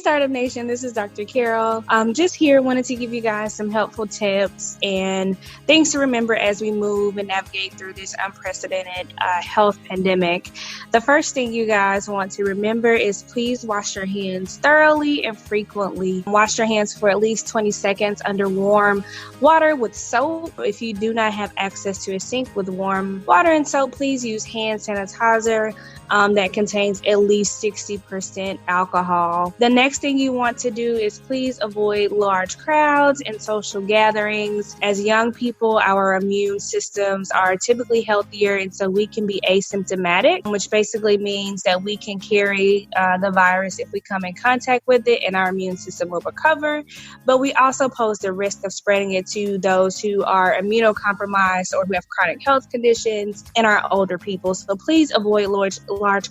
Startup Nation, this is Dr. Carol. I'm just here, wanted to give you guys some helpful tips and things to remember as we move and navigate through this unprecedented health pandemic. The first thing you guys want to remember is please wash your hands thoroughly and frequently. Wash your hands for at least 20 seconds under warm water with soap. If you do not have access to a sink with warm water and soap, please use hand sanitizer that contains at least 60% alcohol. The next thing you want to do is please avoid large crowds and social gatherings. As young people, our immune systems are typically healthier, and so we can be asymptomatic, which basically means that we can carry the virus if we come in contact with it, and our immune system will recover. But we also pose the risk of spreading it to those who are immunocompromised or who have chronic health conditions and our older people. So please avoid large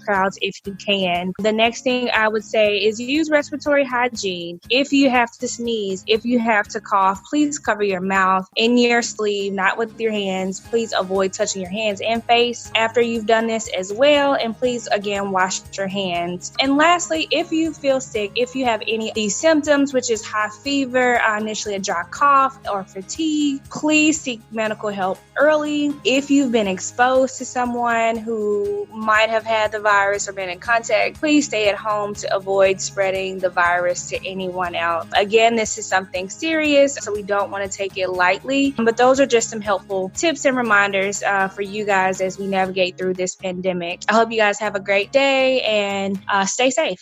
crowds if you can. The next thing I would say is use respiratory hygiene. If you have to sneeze, if you have to cough, please cover your mouth in your sleeve, not with your hands. Please avoid touching your hands and face after you've done this as well. And please, again, wash your hands. And lastly, if you feel sick, if you have any of these symptoms, which is high fever, initially a dry cough or fatigue, please seek medical help early. If you've been exposed to someone who might have had the virus or been in contact, please stay at home to avoid spreading the virus to anyone else. Again, this is something serious, so we don't want to take it lightly. But those are just some helpful tips and reminders for you guys as we navigate through this pandemic. I hope you guys have a great day and stay safe.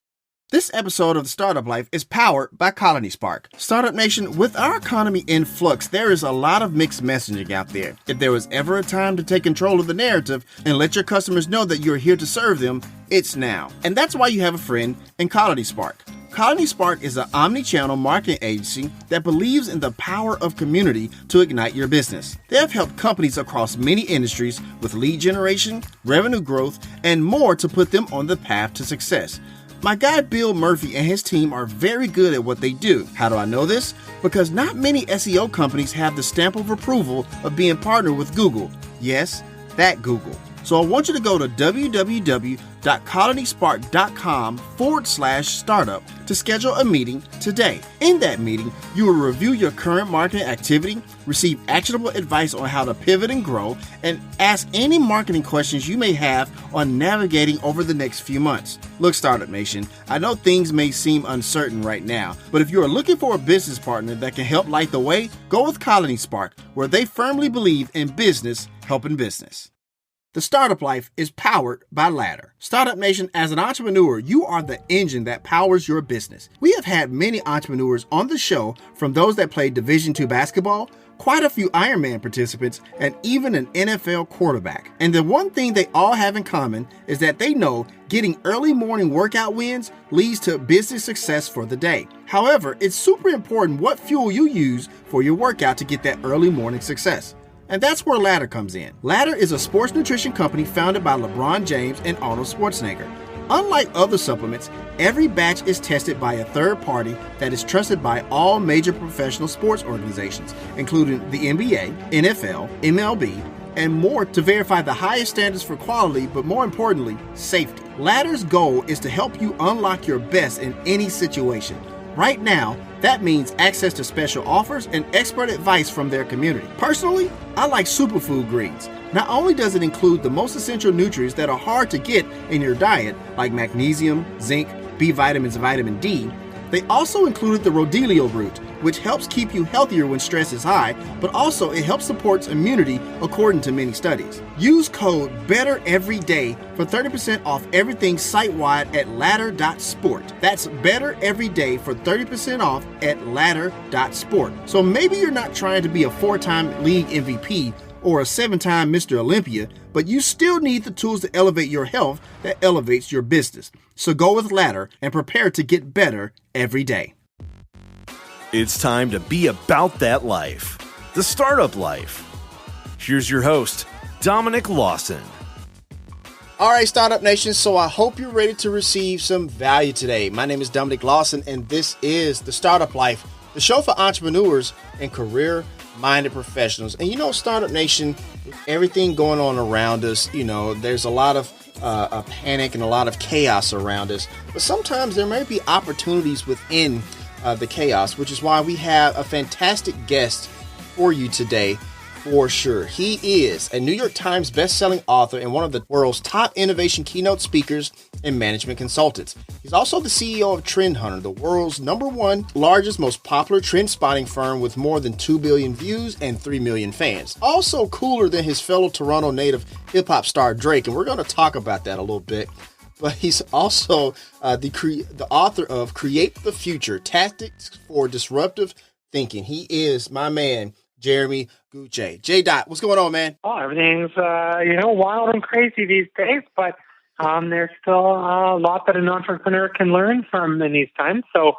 This episode of The Startup Life is powered by Colony Spark. Startup Nation, with our economy in flux, there is a lot of mixed messaging out there. If there was ever a time to take control of the narrative and let your customers know that you're here to serve them, it's now. And that's why you have a friend in Colony Spark. Colony Spark is an omni-channel marketing agency that believes in the power of community to ignite your business. They have helped companies across many industries with lead generation, revenue growth, and more to put them on the path to success. My guy Bill Murphy and his team are very good at what they do. How do I know this? Because not many SEO companies have the stamp of approval of being partnered with Google. Yes, that Google. So I want you to go to www.colonyspark.com/startup to schedule a meeting today. In that meeting, you will review your current marketing activity, receive actionable advice on how to pivot and grow, and ask any marketing questions you may have on navigating over the next few months. Look, Startup Nation, I know things may seem uncertain right now, but if you are looking for a business partner that can help light the way, go with Colony Spark, where they firmly believe in business helping business. The Startup Life is powered by Ladder. Startup Nation, as an entrepreneur, you are the engine that powers your business. We have had many entrepreneurs on the show, from those that played Division II basketball, quite a few Ironman participants, and even an NFL quarterback. And the one thing they all have in common is that they know getting early morning workout wins leads to business success for the day. However, it's super important what fuel you use for your workout to get that early morning success. And that's where Ladder comes in. Ladder is a sports nutrition company founded by LeBron James and Arnold Schwarzenegger. Unlike other supplements, every batch is tested by a third party that is trusted by all major professional sports organizations, including the NBA, NFL, MLB, and more, to verify the highest standards for quality, but more importantly, safety. Ladder's goal is to help you unlock your best in any situation. Right now, that means access to special offers and expert advice from their community. Personally, I like superfood greens. Not only does it include the most essential nutrients that are hard to get in your diet, like magnesium, zinc, B vitamins, and vitamin D, they also included the Rodelio root, which helps keep you healthier when stress is high, but also it helps support immunity according to many studies. Use code BETTEREVERYDAY for 30% off everything site-wide at ladder.sport. That's BETTEREVERYDAY for 30% off at ladder.sport. So maybe you're not trying to be a 4-time league MVP or a 7-time Mr. Olympia, but you still need the tools to elevate your health that elevates your business. So go with Ladder and prepare to get better every day. It's time to be about that life, the startup life. Here's your host, Dominic Lawson. All right, Startup Nation, so I hope you're ready to receive some value today. My name is Dominic Lawson, and this is The Startup Life, the show for entrepreneurs and career-minded professionals. And you know, Startup Nation, everything going on around us, you know, there's a lot of a panic and a lot of chaos around us. But sometimes there may be opportunities within the chaos, which is why we have a fantastic guest for you today. For sure. He is a New York Times best-selling author and one of the world's top innovation keynote speakers and management consultants. He's also the CEO of Trend Hunter, the world's #1 largest, most popular trend spotting firm with more than 2 billion views and 3 million fans. Also cooler than his fellow Toronto native hip-hop star Drake, and we're going to talk about that a little bit. But he's also the author of Create the Future, Tactics for Disruptive Thinking. He is my man, Jeremy Gucci. J-Dot, what's going on, man? Oh, everything's, wild and crazy these days, but there's still a lot that an entrepreneur can learn from in these times. So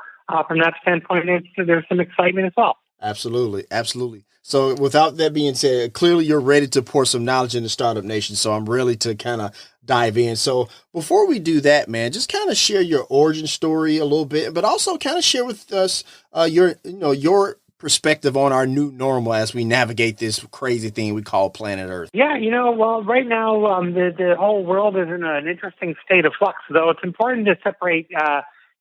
from that standpoint, there's some excitement as well. Absolutely. Absolutely. So without that being said, clearly you're ready to pour some knowledge into Startup Nation. So I'm ready to kind of dive in. So before we do that, man, just kind of share your origin story a little bit, but also kind of share with us your perspective on our new normal as we navigate this crazy thing we call planet Earth. Yeah, right now the whole world is in an interesting state of flux, though it's important to separate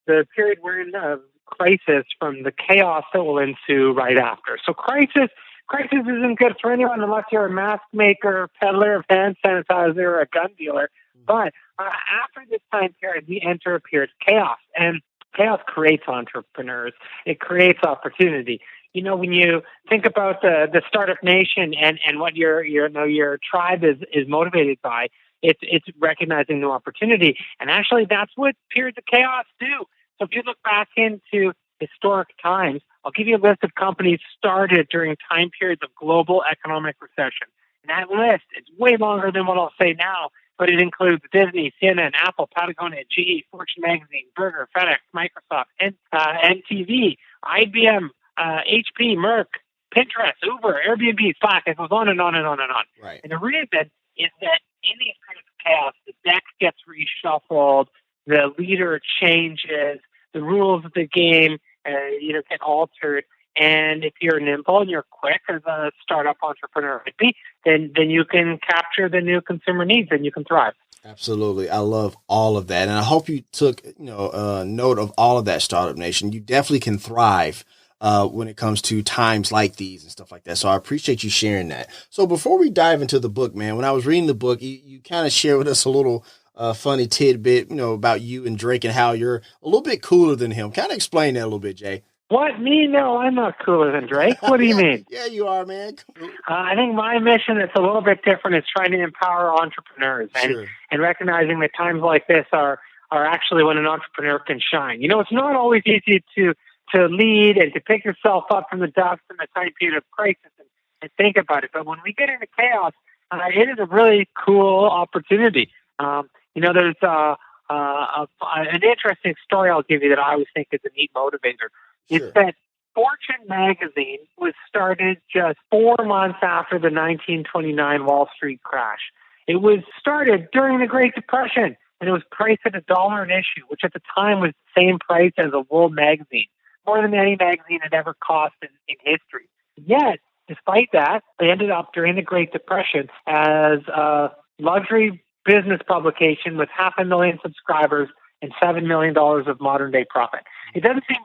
the period we're in of crisis from the chaos that will ensue right after. So crisis isn't good for anyone unless you're a mask maker, peddler of hand sanitizer, or a gun dealer. But after this time period, we enter a period of chaos, and chaos creates entrepreneurs. It creates opportunity. When you think about the Startup Nation and what your tribe is motivated by, it's recognizing new opportunity. And actually, that's what periods of chaos do. So if you look back into historic times, I'll give you a list of companies started during time periods of global economic recession. And that list is way longer than what I'll say now, but it includes Disney, CNN, Apple, Patagonia, GE, Fortune Magazine, Burger, FedEx, Microsoft, NTV, IBM, HP, Merck, Pinterest, Uber, Airbnb, Slack. It goes on and on and on and on. Right. And the reason is that in these periods of chaos, the deck gets reshuffled, the leader changes, the rules of the game get altered. And if you're nimble and you're quick as a startup entrepreneur would be, then you can capture the new consumer needs and you can thrive. Absolutely. I love all of that. And I hope you took note of all of that, Startup Nation. You definitely can thrive when it comes to times like these and stuff like that. So I appreciate you sharing that. So before we dive into the book, man, when I was reading the book, you kind of shared with us a little funny tidbit, about you and Drake and how you're a little bit cooler than him. Kind of explain that a little bit, Jay. What? Me? No, I'm not cooler than Drake. What do you mean? Yeah, you are, man. I think my mission is a little bit different. It's trying to empower entrepreneurs and recognizing that times like this are actually when an entrepreneur can shine. It's not always easy to lead and to pick yourself up from the dust in a time period of crisis and think about it. But when we get into chaos, it is a really cool opportunity. There's an interesting story I'll give you that I always think is a neat motivator. Sure. It's that Fortune magazine was started just 4 months after the 1929 Wall Street crash. It was started during the Great Depression, and it was priced at $1 an issue, which at the time was the same price as a World magazine, more than any magazine had ever cost in history. Yet, despite that, they ended up during the Great Depression as a luxury business publication with 500,000 subscribers and $7 million of modern-day profit. It doesn't seem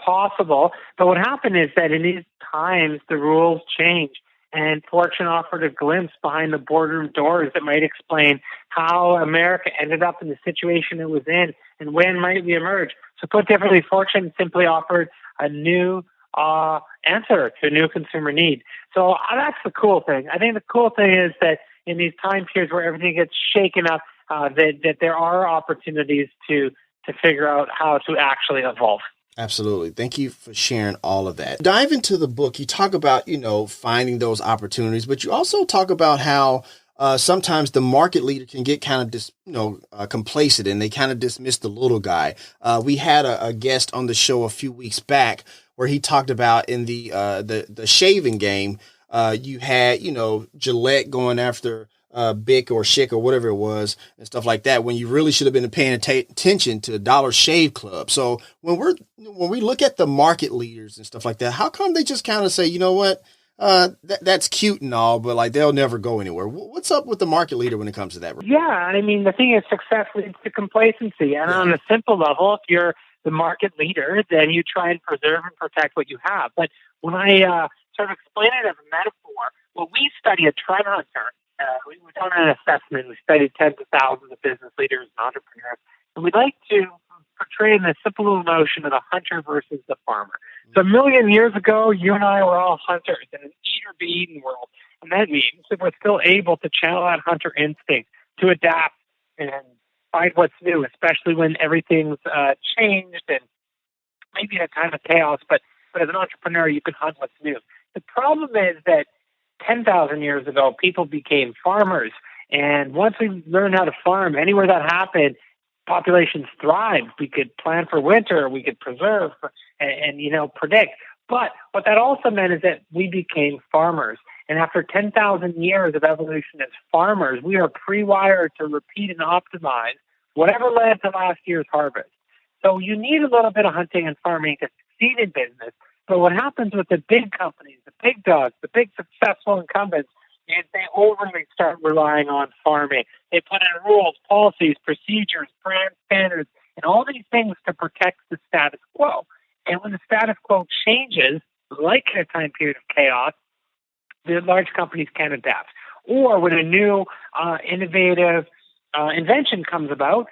possible, but what happened is that in these times, the rules change, and Fortune offered a glimpse behind the boardroom doors that might explain how America ended up in the situation it was in and when might we emerge. So put differently, Fortune simply offered a new answer to a new consumer need. So that's the cool thing. I think the cool thing is that in these time periods where everything gets shaken up, that there are opportunities to figure out how to actually evolve. Absolutely. Thank you for sharing all of that. Dive into the book. You talk about, finding those opportunities, but you also talk about how sometimes the market leader can get kind of complacent and they kind of dismiss the little guy. We had a guest on the show a few weeks back where he talked about in the shaving game, you had, Gillette going after Bic or Schick or whatever it was and stuff like that, when you really should have been paying attention to Dollar Shave Club. So when we look at the market leaders and stuff like that, how come they just kind of say, you know what, that's cute and all, but like they'll never go anywhere. What's up with the market leader when it comes to that? Yeah, I mean, the thing is, success leads to complacency. And on a simple level, if you're the market leader, then you try and preserve and protect what you have. But when I sort of explain it as a metaphor, well, we study a trend hunter. We've done an assessment. We studied tens of thousands of business leaders and entrepreneurs. And we'd like to portray in the simple little notion of the hunter versus the farmer. So 1 million years ago, you and I were all hunters in an eater-be-eaten world. And that means that we're still able to channel that hunter instinct to adapt and find what's new, especially when everything's changed and maybe in a time of chaos. But as an entrepreneur, you can hunt what's new. The problem is that 10,000 years ago, people became farmers. And once we learned how to farm, anywhere that happened, populations thrived. We could plan for winter, we could preserve and predict. But what that also meant is that we became farmers. And after 10,000 years of evolution as farmers, we are pre-wired to repeat and optimize whatever led to last year's harvest. So you need a little bit of hunting and farming to succeed in business. But what happens with the big companies, the big dogs, the big successful incumbents, is they overly start relying on farming. They put in rules, policies, procedures, brand standards, and all these things to protect the status quo. And when the status quo changes, like in a time period of chaos, the large companies can adapt. Or when a new innovative invention comes about,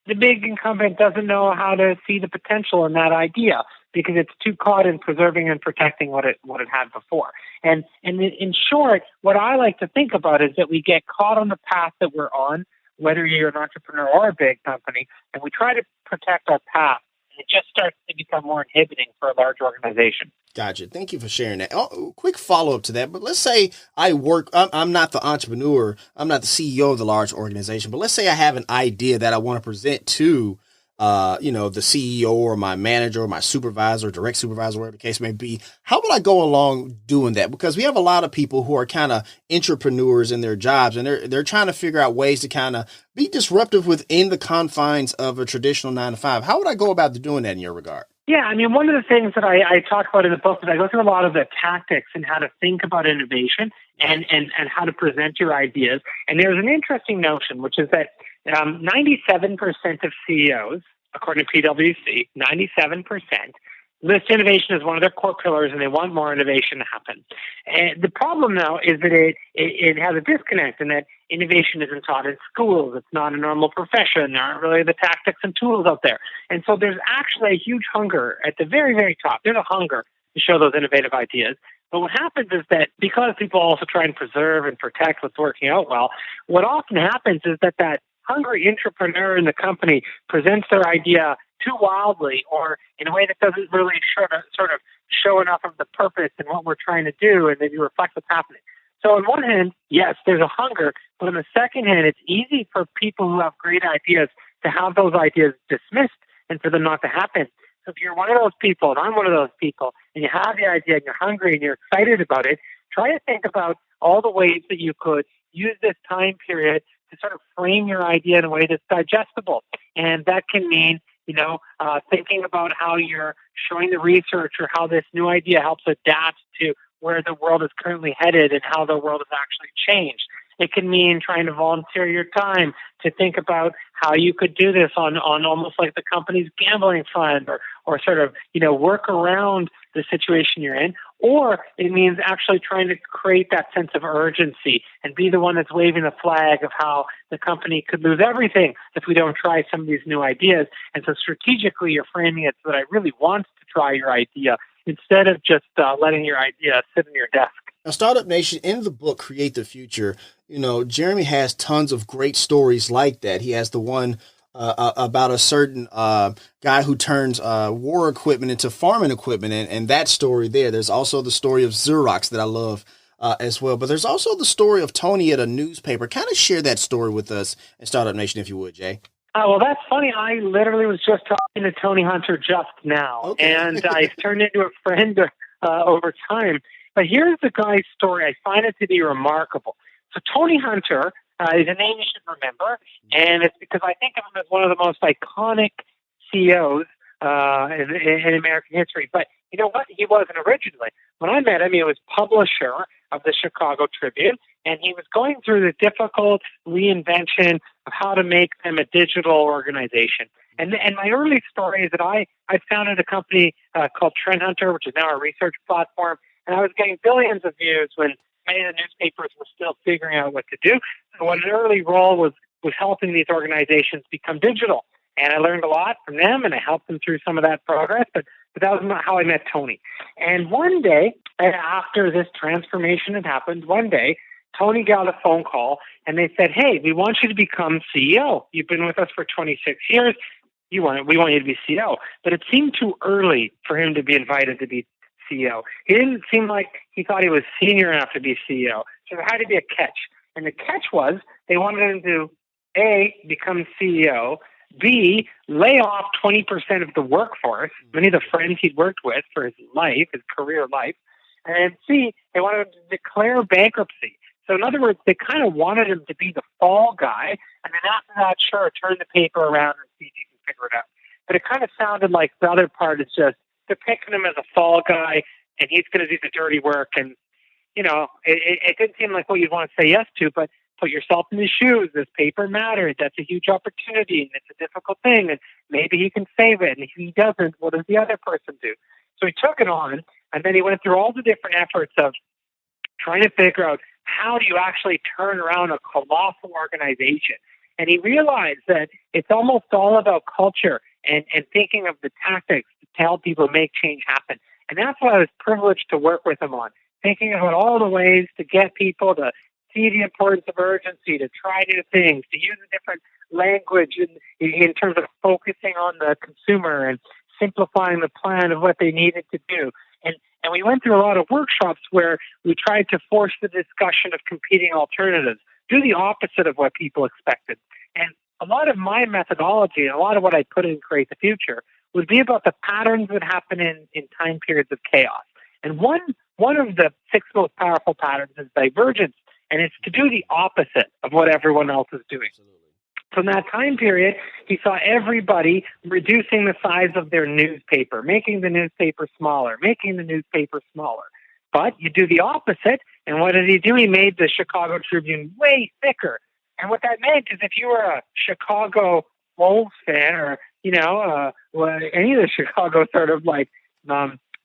the big incumbent doesn't know how to see the potential in that idea because it's too caught in preserving and protecting what it had before. And in short, what I like to think about is that we get caught on the path that we're on, whether you're an entrepreneur or a big company, and we try to protect our path. And it just starts to become more inhibiting for a large organization. Gotcha. Thank you for sharing that. Oh, quick follow-up to that. But let's say I'm not the entrepreneur. I'm not the CEO of the large organization. But let's say I have an idea that I want to present to, the CEO or my manager or my supervisor, direct supervisor, whatever the case may be. How would I go along doing that? Because we have a lot of people who are kind of entrepreneurs in their jobs, and they're trying to figure out ways to kind of be disruptive within the confines of a traditional 9-to-5. How would I go about doing that in your regard? Yeah, I mean, one of the things that I talk about in the book is I go through a lot of the tactics and how to think about innovation and how to present your ideas. And there's an interesting notion, which is that 97% of CEOs, according to PwC, 97% list innovation as one of their core pillars, and they want more innovation to happen. And the problem now is that it has a disconnect in that innovation isn't taught in schools. It's not a normal profession. There aren't really the tactics and tools out there. And so there's actually a huge hunger at the very, very top. There's a hunger to show those innovative ideas. But what happens is that because people also try and preserve and protect what's working out well, what often happens is that hungry entrepreneur in the company presents their idea too wildly or in a way that doesn't really sort of show enough of the purpose and what we're trying to do and maybe reflect what's happening. So on one hand, yes, there's a hunger, but on the second hand, it's easy for people who have great ideas to have those ideas dismissed and for them not to happen. So if you're one of those people, and I'm one of those people, and you have the idea and you're hungry and you're excited about it, try to think about all the ways that you could use this time period to sort of frame your idea in a way that's digestible. And that can mean, thinking about how you're showing the research or how this new idea helps adapt to where the world is currently headed and how the world has actually changed. It can mean trying to volunteer your time to think about how you could do this on almost like the company's gambling fund or sort of, work around the situation you're in. Or it means actually trying to create that sense of urgency and be the one that's waving the flag of how the company could lose everything if we don't try some of these new ideas. And so strategically, you're framing it so that I really want to try your idea instead of just letting your idea sit in your desk. Now, Startup Nation, in the book, Create the Future, Jeremy has tons of great stories like that. He has the one about a certain guy who turns war equipment into farming equipment. And that story there. There's also the story of Xerox that I love as well. But there's also the story of Tony at a newspaper. Kind of share that story with us in Startup Nation, if you would, Jay. Well, that's funny. I literally was just talking to Tony Hunter just now. Okay. And I turned into a friend over time. But here's the guy's story. I find it to be remarkable. So Tony Hunter is a name you should remember, and it's because I think of him as one of the most iconic CEOs in American history. But you know what? He wasn't originally. When I met him, he was publisher of the Chicago Tribune, and he was going through the difficult reinvention of how to make them a digital organization. And my early story is that I founded a company called Trend Hunter, which is now a research platform, and I was getting billions of views when many of the newspapers were still figuring out what to do. So an early role was helping these organizations become digital. And I learned a lot from them, and I helped them through some of that progress. But that was not how I met Tony. And one day, after this transformation had happened, one day, Tony got a phone call, and they said, "Hey, we want you to become CEO. You've been with us for 26 years. We want you to be CEO." But it seemed too early for him to be invited to be CEO. He didn't seem like he thought he was senior enough to be CEO. So there had to be a catch. And the catch was they wanted him to, A, become CEO, B, lay off 20% of the workforce, many of the friends he'd worked with for his life, his career life, and C, they wanted him to declare bankruptcy. So in other words, they kind of wanted him to be the fall guy, and then after that, sure, turn the paper around and see if you can figure it out. But it kind of sounded like the other part is just they're picking him as a fall guy, and he's going to do the dirty work. And, you know, it didn't seem like what you'd want to say yes to, but put yourself in his shoes. This paper matters. That's a huge opportunity, and it's a difficult thing, and maybe he can save it. And if he doesn't, what does the other person do? So he took it on, and then he went through all the different efforts of trying to figure out how do you actually turn around a colossal organization. And he realized that it's almost all about culture and thinking of the tactics to help people make change happen. And that's what I was privileged to work with him on, thinking about all the ways to get people to see the importance of urgency, to try new things, to use a different language in terms of focusing on the consumer and simplifying the plan of what they needed to do. And we went through a lot of workshops where we tried to force the discussion of competing alternatives, do the opposite of what people expected. And a lot of my methodology and a lot of what I put in Create the Future would be about the patterns that happen in time periods of chaos. And one of the 6 most powerful patterns is divergence, and it's to do the opposite of what everyone else is doing. Absolutely. So in that time period, he saw everybody reducing the size of their newspaper, making the newspaper smaller. But you do the opposite, and what did he do? He made the Chicago Tribune way thicker. And what that meant is if you were a Chicago Wolves fan or, any of the Chicago sort of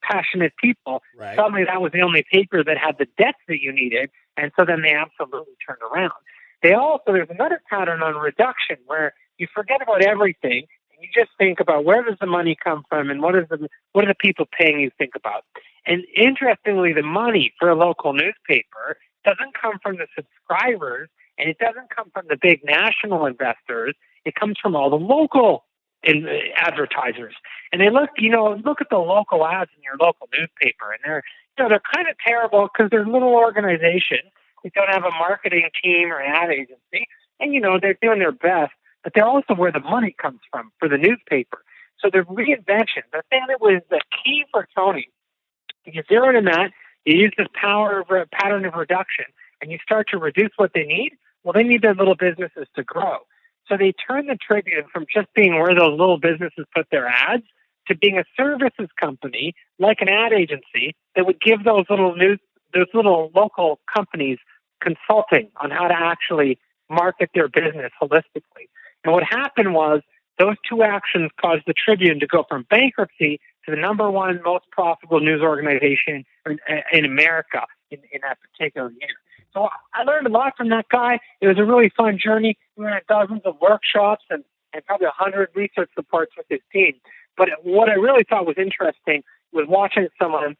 passionate people, right, suddenly that was the only paper that had the depth that you needed. And so then they absolutely turned around. There's another pattern on reduction where you forget about everything and you just think about where does the money come from and what are the people paying you think about. And interestingly, the money for a local newspaper doesn't come from the subscribers and it doesn't come from the big national investors. It comes from all the local advertisers. And they look at the local ads in your local newspaper, and they're kind of terrible because they're little organizations. They don't have a marketing team or an ad agency, and they're doing their best, but they're also where the money comes from for the newspaper. So the reinvention, the thing that was the key for Tony, you zero in that, you use this pattern of reduction, and you start to reduce what they need. Well, they need their little businesses to grow. So they turned the Tribune from just being where those little businesses put their ads to being a services company like an ad agency that would give those little local companies consulting on how to actually market their business holistically. And what happened was those two actions caused the Tribune to go from bankruptcy to the number one most profitable news organization in America in that particular year. So I learned a lot from that guy. It was a really fun journey. We went on dozens of workshops and probably 100 research reports with his team. But what I really thought was interesting was watching someone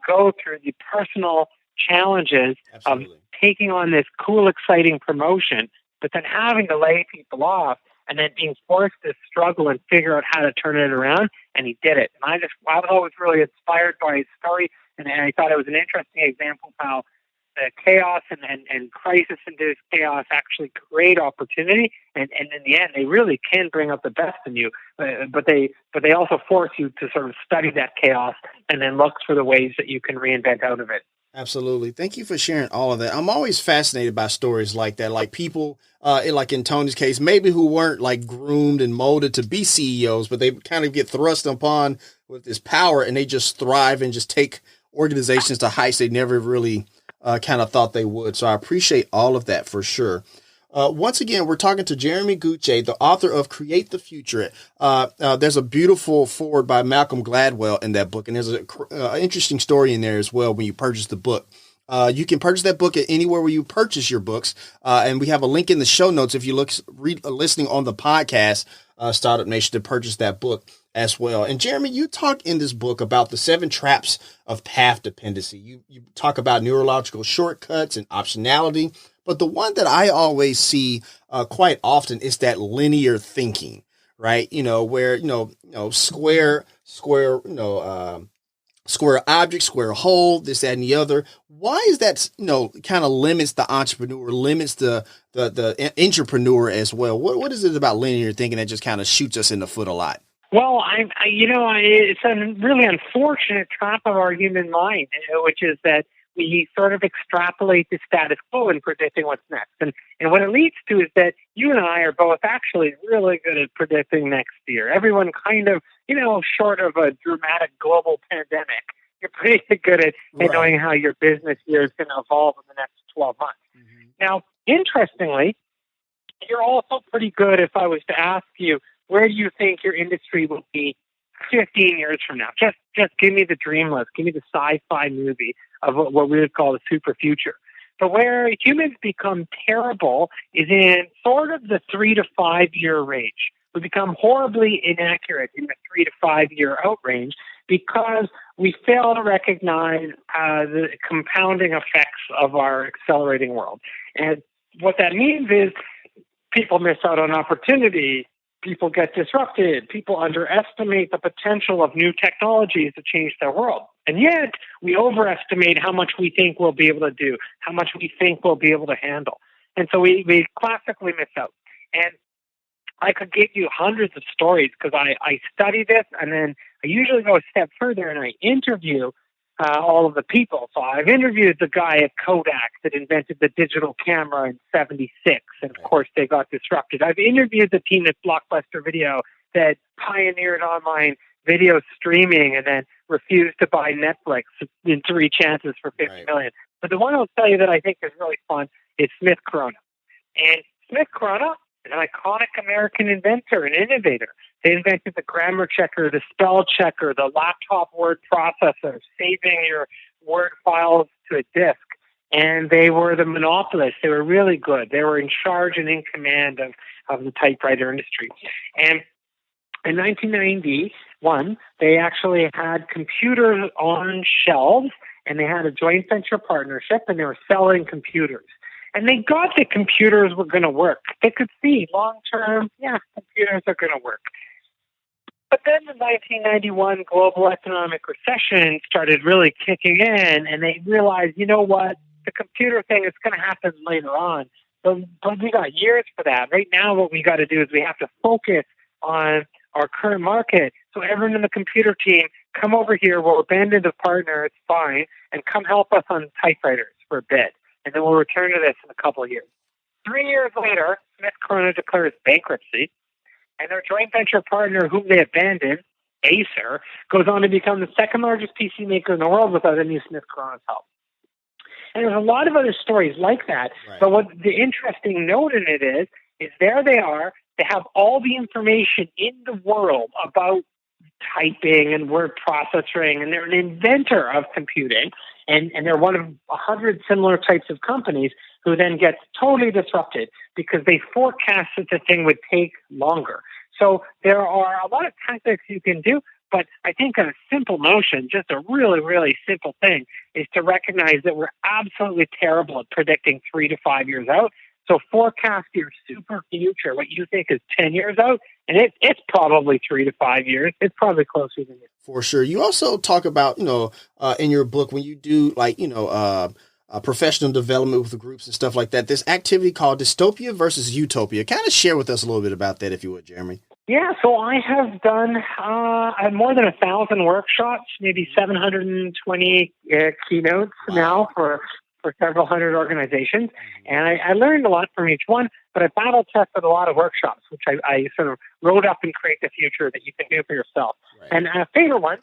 go through the personal challenges Absolutely. Of taking on this cool, exciting promotion, but then having to lay people off and then being forced to struggle and figure out how to turn it around. And he did it. And I was always really inspired by his story. And I thought it was an interesting example of how the chaos and crisis-induced chaos actually create opportunity, and in the end, they really can bring out the best in you. But they also force you to sort of study that chaos and then look for the ways that you can reinvent out of it. Absolutely. Thank you for sharing all of that. I'm always fascinated by stories like that, like people, like in Tony's case, maybe who weren't like groomed and molded to be CEOs, but they kind of get thrust upon with this power and they just thrive and just take organizations to heights they never really kind of thought they would. So I appreciate all of that for sure. Once again, we're talking to Jeremy Gucci, the author of Create the Future. There's a beautiful foreword by Malcolm Gladwell in that book, and there's an interesting story in there as well when you purchase the book. You can purchase that book at anywhere where you purchase your books, and we have a link in the show notes if you listening on the podcast, Startup Nation, to purchase that book as well. And Jeremy, you talk in this book about the 7 traps of path dependency. You talk about neurological shortcuts and optionality. But the one that I always see quite often is that linear thinking, right? Where, square object, square hole, this, that, and the other. Why is that, kind of limits the entrepreneur, limits the entrepreneur as well? What is it about linear thinking that just kind of shoots us in the foot a lot? Well, it's a really unfortunate trap of our human mind, which is that we sort of extrapolate the status quo in predicting what's next. And what it leads to is that you and I are both actually really good at predicting next year. Everyone kind of, short of a dramatic global pandemic, you're pretty good at knowing how your business year is going to evolve in the next 12 months. Mm-hmm. Now, interestingly, you're also pretty good if I was to ask you, where do you think your industry will be 15 years from now? Just give me the dream list. Give me the sci-fi movie of what we would call the super future. But where humans become terrible is in sort of the 3 to 5 year range. We become horribly inaccurate in the 3 to 5 year out range because we fail to recognize the compounding effects of our accelerating world. And what that means is people miss out on opportunity. People get disrupted. People underestimate the potential of new technologies to change their world. And yet, we overestimate how much we think we'll be able to do, how much we think we'll be able to handle. And so we classically miss out. And I could give you hundreds of stories because I study this, and then I usually go a step further and I interview all of the people. So I've interviewed the guy at Kodak that invented the digital camera in '76, and of course they got disrupted. I've interviewed the team at Blockbuster Video that pioneered online video streaming and then refused to buy Netflix in 3 chances for $50 million. But the one I'll tell you that I think is really fun is Smith Corona. And Smith Corona is an iconic American inventor and innovator. They invented the grammar checker, the spell checker, the laptop word processor, saving your Word files to a disk. And they were the monopolists. They were really good. They were in charge and in command of the typewriter industry. And in 1991, they actually had computers on shelves, and they had a joint venture partnership, and they were selling computers. And they got that computers were going to work. They could see long-term, computers are going to work. But then the 1991 global economic recession started really kicking in, and they realized, you know what, the computer thing is going to happen later on. But we got years for that. Right now, what we got to do is we have to focus on our current market. So everyone in the computer team, come over here. We'll abandon the partner. It's fine. And come help us on typewriters for a bit. And then we'll return to this in a couple of years. 3 years later, Smith Corona declares bankruptcy. And their joint venture partner, whom they abandoned, Acer, goes on to become the second largest PC maker in the world without any Smith Corona's help. And there's a lot of other stories like that. Right. But what the interesting note in it is there they are. They have all the information in the world about typing and word processing, and they're an inventor of computing, and they're one of 100 similar types of companies who then gets totally disrupted because they forecast that the thing would take longer. So there are a lot of tactics you can do, but I think a simple notion, just a really, really simple thing, is to recognize that we're absolutely terrible at predicting 3 to 5 years out. So forecast your super future, what you think is 10 years out, and it's probably 3 to 5 years. It's probably closer than it. For sure. You also talk about, in your book, when you do professional development with the groups and stuff like that, this activity called Dystopia versus Utopia. Kind of share with us a little bit about that, if you would, Jeremy. Yeah, so I have done more than 1,000 workshops, maybe 720 keynotes now for several hundred organizations. And I learned a lot from each one, but I battle tested a lot of workshops, which I sort of wrote up and create the future that you can do for yourself. Right. And a favorite one,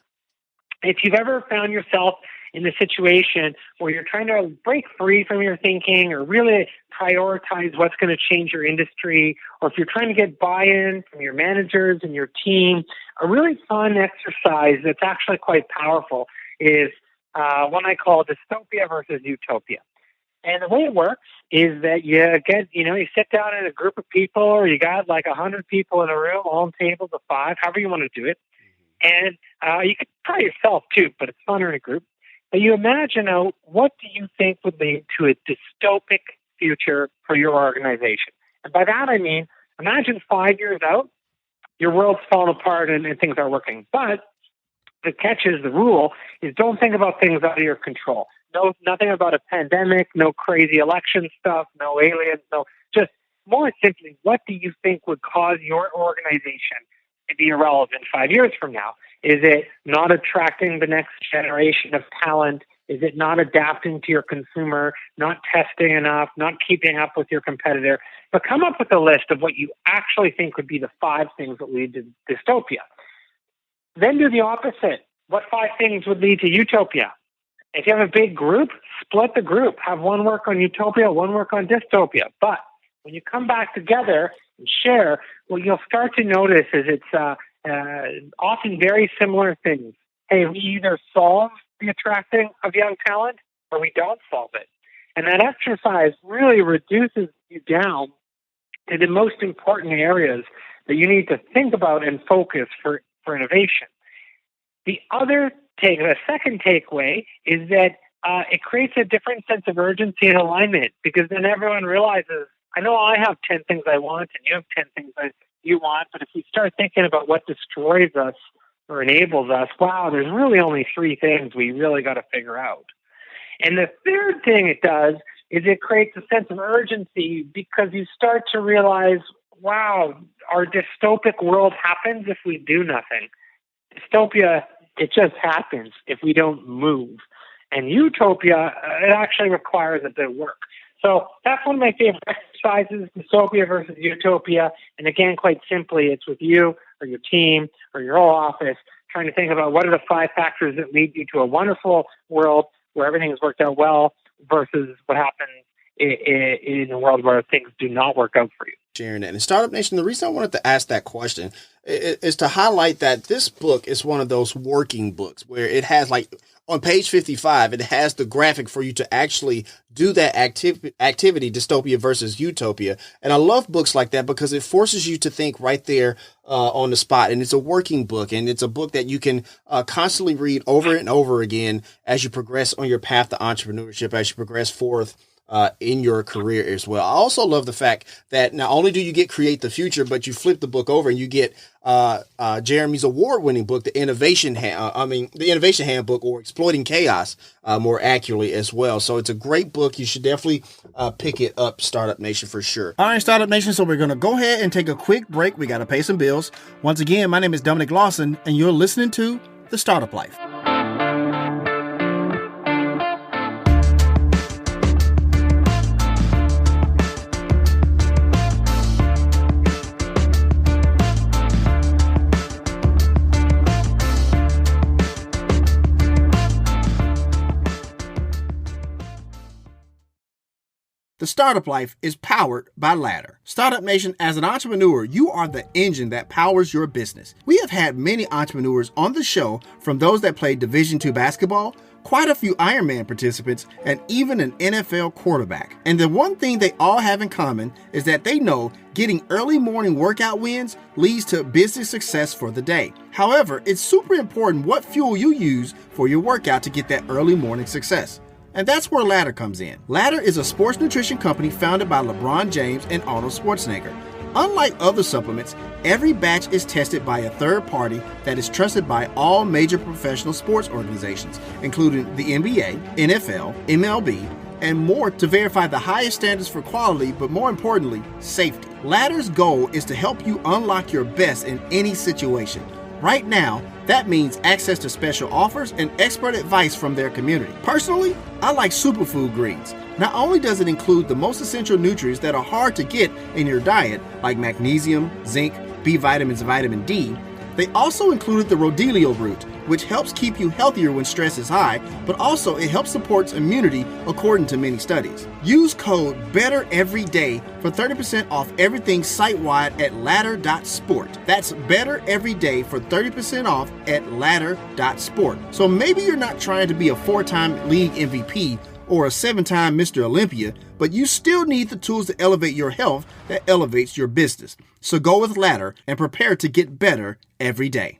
if you've ever found yourself in the situation where you're trying to break free from your thinking or really prioritize what's going to change your industry, or if you're trying to get buy-in from your managers and your team, a really fun exercise that's actually quite powerful is one I call Dystopia versus Utopia. And the way it works is that you sit down in a group of people, or you got like 100 people in a room, all tables of 5, however you want to do it. And you can try yourself too, but it's funner in a group. But you imagine out, what do you think would lead to a dystopic future for your organization? And by that I mean, imagine 5 years out, your world's fallen apart and things aren't working. But the catch is, the rule is, don't think about things out of your control. Nothing about a pandemic, no crazy election stuff, no aliens, just more simply, what do you think would cause your organization to be irrelevant 5 years from now? Is it not attracting the next generation of talent? Is it not adapting to your consumer, not testing enough, not keeping up with your competitor? But come up with a list of what you actually think would be the 5 things that lead to dystopia. Then do the opposite. What 5 things would lead to utopia? If you have a big group, split the group. Have one work on utopia, one work on dystopia. But when you come back together and share, what you'll start to notice is it's often very similar things. Hey, we either solve the attracting of young talent or we don't solve it. And that exercise really reduces you down to the most important areas that you need to think about and focus for innovation. The second takeaway is that it creates a different sense of urgency and alignment, because then everyone realizes, I know I have 10 things I want and you have 10 things you want, but if we start thinking about what destroys us or enables us, wow, there's really only 3 things we really got to figure out. And the third thing it does is it creates a sense of urgency, because you start to realize, wow, our dystopic world happens if we do nothing. Dystopia, it just happens if we don't move. And utopia, it actually requires a bit of work. So that's one of my favorite exercises, dystopia versus utopia. And again, quite simply, it's with you or your team or your whole office trying to think about what are the 5 factors that lead you to a wonderful world where everything has worked out well versus what happens in a world where things do not work out for you. Sharing that. And Startup Nation, the reason I wanted to ask that question is to highlight that this book is one of those working books where it has, like, on page 55, it has the graphic for you to actually do that activity, dystopia versus utopia. And I love books like that because it forces you to think right there on the spot. And it's a working book, and it's a book that you can constantly read over and over again as you progress on your path to entrepreneurship, as you progress forth in your career as well. I also love the fact that not only do you get Create the Future, but you flip the book over and you get Jeremy's award-winning book, the Innovation Handbook, or Exploiting Chaos, more accurately as well. So it's a great book. You should definitely pick it up, Startup Nation, for sure. All right, Startup Nation. So we're going to go ahead and take a quick break. We got to pay some bills. Once again, my name is Dominic Lawson, and you're listening to The Startup Life. The Startup Life is powered by Ladder. Startup Nation, as an entrepreneur, you are the engine that powers your business. We have had many entrepreneurs on the show, from those that played Division II basketball, quite a few Ironman participants, and even an NFL quarterback. And the one thing they all have in common is that they know getting early morning workout wins leads to business success for the day. However, it's super important what fuel you use for your workout to get that early morning success. And that's where Ladder comes in. Ladder is a sports nutrition company founded by LeBron James and Arnold Schwarzenegger. Unlike other supplements, every batch is tested by a third party that is trusted by all major professional sports organizations, including the NBA, NFL, MLB, and more, to verify the highest standards for quality, but more importantly, safety. Ladder's goal is to help you unlock your best in any situation. Right now, that means access to special offers and expert advice from their community. Personally, I like superfood greens. Not only does it include the most essential nutrients that are hard to get in your diet, like magnesium, zinc, B vitamins, vitamin D, they also included the Rhodiola root, which helps keep you healthier when stress is high, but also it helps support immunity according to many studies. Use code BETTEREVERYDAY for 30% off everything site-wide at ladder.sport. That's BETTEREVERYDAY for 30% off at ladder.sport. So maybe you're not trying to be a 4-time league MVP or a 7-time Mr. Olympia, but you still need the tools to elevate your health that elevates your business. So go with Ladder and prepare to get better every day.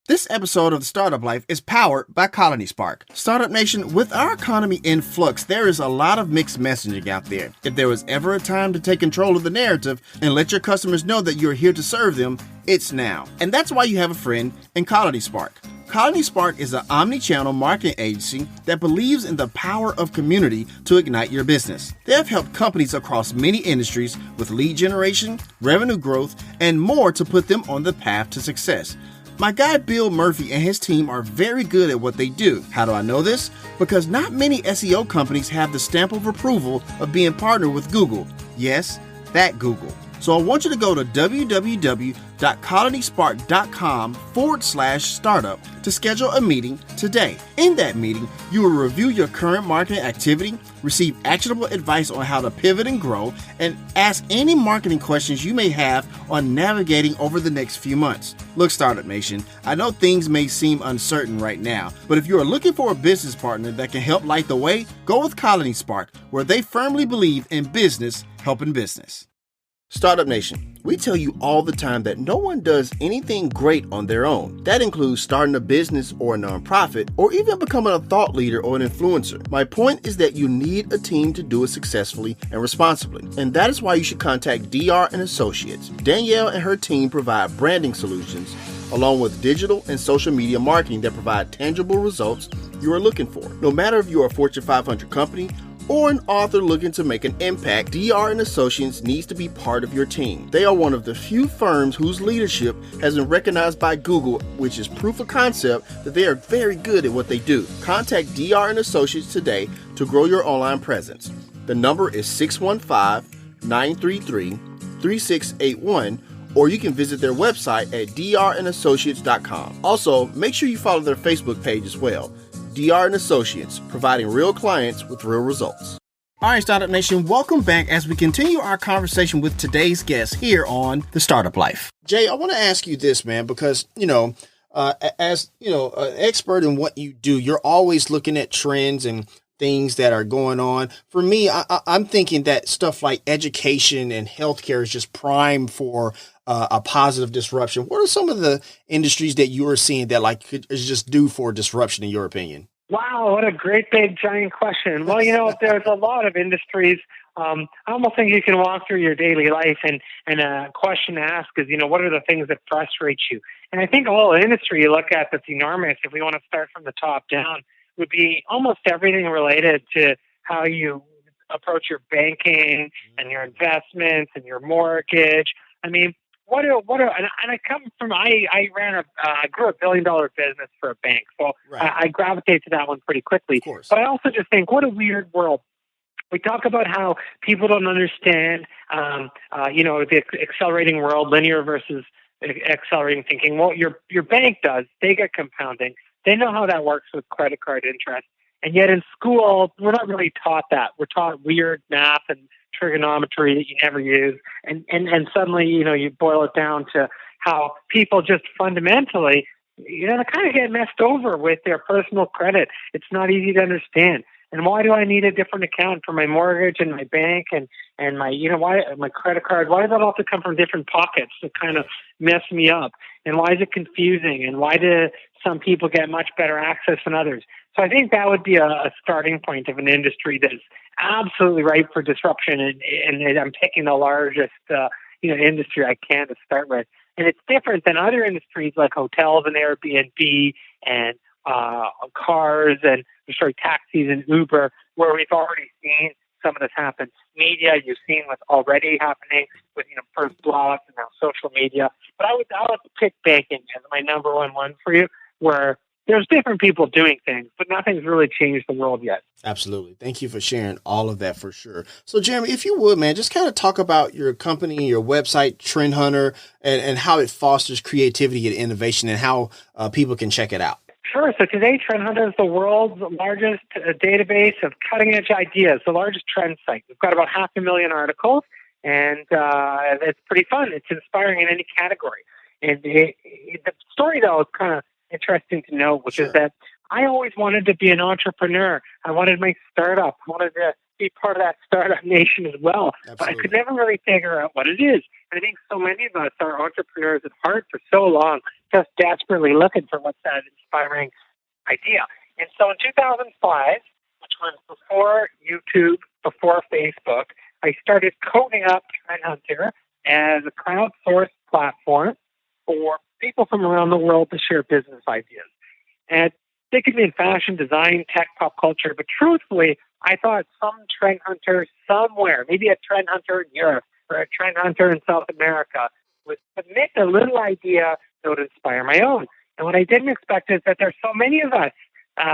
This episode of The Startup Life is powered by Colony Spark. Startup Nation, with our economy in flux, there is a lot of mixed messaging out there. If there was ever a time to take control of the narrative and let your customers know that you're here to serve them, it's now. And that's why you have a friend in Colony Spark. Colony Spark is an omni-channel marketing agency that believes in the power of community to ignite your business. They have helped companies across many industries with lead generation, revenue growth, and more to put them on the path to success. My guy Bill Murphy and his team are very good at what they do. How do I know this? Because not many SEO companies have the stamp of approval of being partnered with Google. Yes, that Google. So I want you to go to www.colonyspark.com/startup to schedule a meeting today. In that meeting, you will review your current marketing activity, receive actionable advice on how to pivot and grow, and ask any marketing questions you may have on navigating over the next few months. Look, Startup Nation, I know things may seem uncertain right now, but if you are looking for a business partner that can help light the way, go with Colony Spark, where they firmly believe in business helping business. Startup Nation, we tell you all the time that no one does anything great on their own. That includes starting a business or a nonprofit, or even becoming a thought leader or an influencer. My point is that you need a team to do it successfully and responsibly. And that is why you should contact DR & Associates. Danielle and her team provide branding solutions, along with digital and social media marketing that provide tangible results you are looking for. No matter if you are a Fortune 500 company or an author looking to make an impact, DR & Associates needs to be part of your team. They are one of the few firms whose leadership has been recognized by Google, which is proof of concept that they are very good at what they do. Contact DR & Associates today to grow your online presence. The number is 615-933-3681, or you can visit their website at drandassociates.com. Also, make sure you follow their Facebook page as well. DR & Associates, providing real clients with real results. All right, Startup Nation, welcome back as we continue our conversation with today's guest here on The Startup Life. Jay, I want to ask you this, man, because, as, an expert in what you do, you're always looking at trends and things that are going on. For me, I'm thinking that stuff like education and healthcare is just prime for a positive disruption. What are some of the industries that you are seeing that is just due for disruption in your opinion? Wow, what a great big giant question. Well, there's a lot of industries. I almost think you can walk through your daily life and a question to ask is, what are the things that frustrate you? And I think a whole industry you look at that's enormous, if we want to start from the top down, would be almost everything related to how you approach your banking and your investments and your mortgage. I mean, and I come from, I grew a $1 billion business for a bank. So right. I gravitate to that one pretty quickly. But I also just think, what a weird world. We talk about how people don't understand, the accelerating world, linear versus accelerating thinking. Well, your bank does. They get compounding. They know how that works with credit card interest. And yet in school, we're not really taught that. We're taught weird math and trigonometry that you never use. And suddenly, you boil it down to how people just fundamentally, they kind of get messed over with their personal credit. It's not easy to understand. And why do I need a different account for my mortgage and my bank and my, why my credit card? Why does that all have to come from different pockets to kind of mess me up? And why is it confusing? And why do some people get much better access than others? So I think that would be a starting point of an industry that is absolutely ripe for disruption. And I'm picking the largest, industry I can to start with. And it's different than other industries like hotels and Airbnb and cars and taxis and Uber, where we've already seen some of this happen. Media, you've seen what's already happening with, first blogs and now social media. But I would pick banking as my number one for you, where there's different people doing things, but nothing's really changed the world yet. Absolutely. Thank you for sharing all of that for sure. So, Jeremy, if you would, man, just kind of talk about your company, your website, Trend Hunter, and how it fosters creativity and innovation and how people can check it out. Sure. So today, Trend Hunter is the world's largest database of cutting-edge ideas, the largest trend site. We've got about 500,000 articles, and it's pretty fun. It's inspiring in any category. And the story, though, is kind of interesting to note, which is that I always wanted to be an entrepreneur. I wanted my startup. I wanted to be part of that startup nation as well. Absolutely. But I could never really figure out what it is. And I think so many of us are entrepreneurs at heart for so long, just desperately looking for what's that inspiring idea. And so in 2005, which was before YouTube, before Facebook, I started coding up Trend Hunter as a crowdsourced platform for people from around the world to share business ideas. And they could be in fashion, design, tech, pop culture. But truthfully, I thought some Trend Hunter somewhere, maybe a Trend Hunter in Europe or a Trend Hunter in South America, would submit a little idea that would inspire my own. And what I didn't expect is that there's so many of us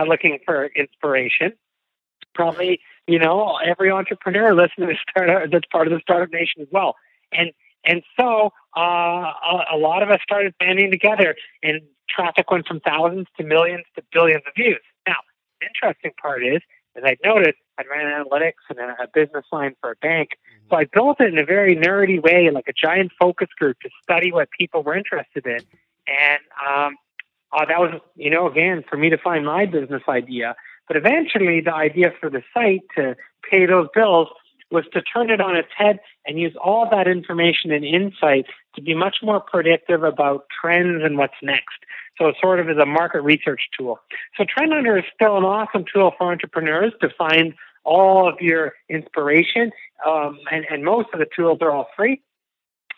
looking for inspiration. Probably, every entrepreneur listening to startup that's part of the Startup Nation as well. And so a lot of us started banding together, and traffic went from thousands to millions to billions of views. Now, the interesting part is, as I noted, I ran analytics and a business line for a bank. So I built it in a very nerdy way, like a giant focus group to study what people were interested in. And that was, again, for me to find my business idea. But eventually, the idea for the site to pay those bills was to turn it on its head and use all that information and insight to be much more predictive about trends and what's next. So it sort of is a market research tool. So Trend Hunter is still an awesome tool for entrepreneurs to find all of your inspiration, and most of the tools are all free.